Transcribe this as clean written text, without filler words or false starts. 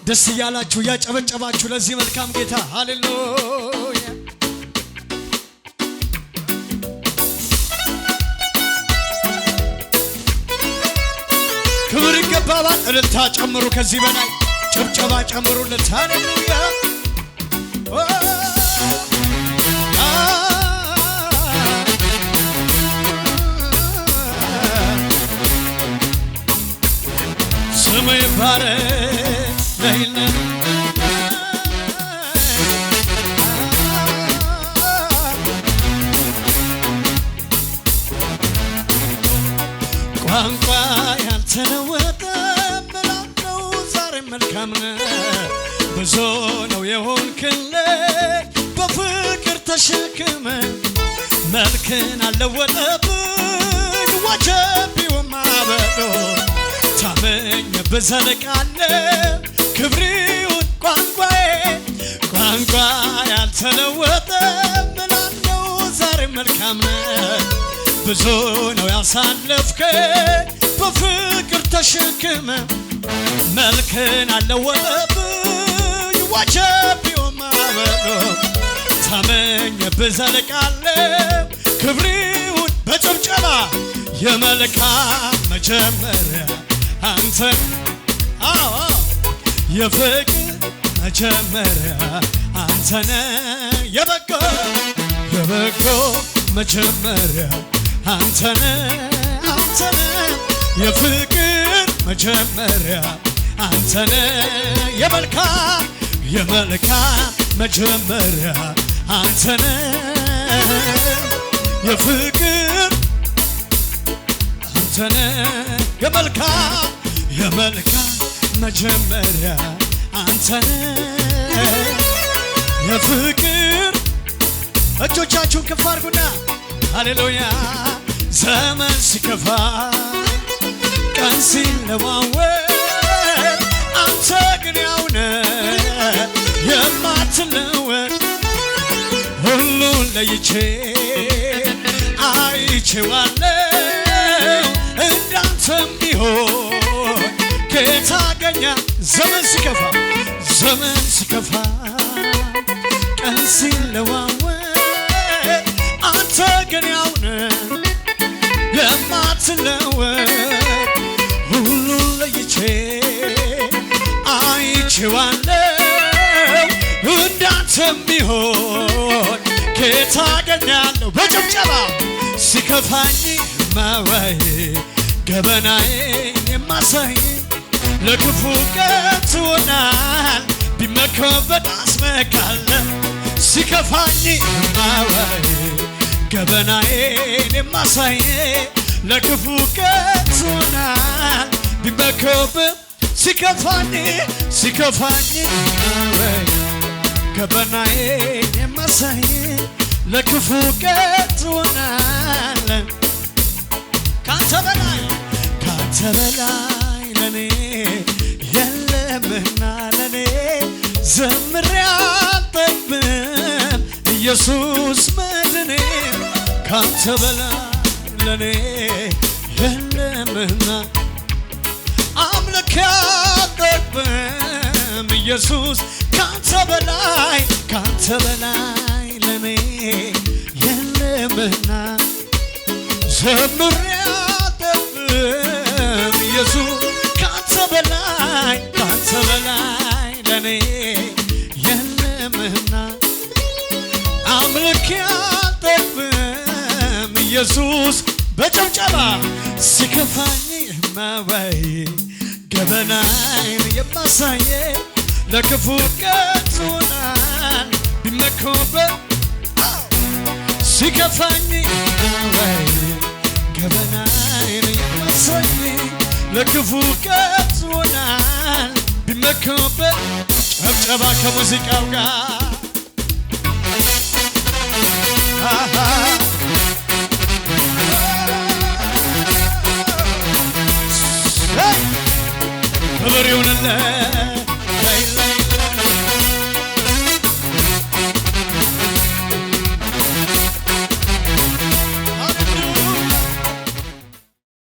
ደስ ያላችሁ ያጨበጨባችሁ ለዚህ መልካም ጌታ ሃሌሉያ ክብር ይገባዋል እልልታ ጨምሩ ከዚህ በላይ ጭብጨባ ጨምሩለት ሃሌሉያ ስሙ ይባረክ ለይልን ቋንቋ ያልተለወጠ ምላለው ዛሬ መልካም ብዙ ነው የሆንክልኝ በፍቅር ተሸክመ መልክን አለወጠብኝ ወጀቢው ማበዶ ታመኝ በዘለቃለ ክብሪውን ቋንቋ ያልተለወጠ ምላለው ዛሬ መልካም ብዙ ነው ያሳለፍከኝ በፍቅር ተሸክመ መልክን አለወጠብኝ ወጀቢው ማበዶ ታመኝ በዘለቃለ ክብሪውን በጭብጨባ የመልካም መጀመሪያ አንተ የፍቅር መጀመሪያ አንተነ የበጎ መጀመሪያ አንተነ የፍቅር መጀመሪያ አንተነ የመልካም መጀመሪያ አንተነ የፍቅር አንተነ የመልካም መጀመሪያ አንተነ የፍቅር እጆቻችሁን ከፍ አድርጉና ሃሌሉያ ዘመን ሲከፋ ቀን ሲለዋወጥ አንተ ግን ያው ነህ የማትለወጥ ሁሉን ለይቼ አይቼዋለሁ እንዳንተም ቢሆን ጌታ ገኛ ዘመን ሲከፋ ቀን ሲለዋወጥ አንተ ግን ያው ነህ የማትለወጥ ሁሉን ለይቼ አይቼዋለሁ እንዳንተም ቢሆን ጌታ ገኛለሁ በጭብጨባ ሲከፋኝ ማዋይ ገበናዬ የማሳይ ለክፉ ቀን ትሆናል ቢመከበት አስመካለ ሲከፋኝ ማዋይ ገበናዬን የማሳይ ለክፉ ቀን ትሆናል ቢመከበት ሲከፋኝ ማዋይ ገበናዬን የማሳይ ለክፉ ቀን ትሆናል ካንተ በላይ ለኔ የለምና ለኔ ዘምሬ አልጠግብም ኢየሱስ መድኔ ካንተ በላይ ለኔ የለምና አምልኬ አልጠግብም ኢየሱስ ካንተ በላይ ለኔ የለምና ዘምሬ አልጠግብም ኢየሱስ ካንተ በላይ ለኔ የለምና አምልኬ አልጠግብም ኢየሱስ በጭብጨባ ሲከፋኝ ማዋይ ገበናዬን የማሳይ ለክፉ ቀን ትሆናል ቢመከበት ሲከፋኝ ማዋይ ገበናዬን የማሳይ ለክፉ ቀን ትሆናል ቢመከበት ጨብጨባ ከሙዚቃው ጋር ክብር ይሁንለት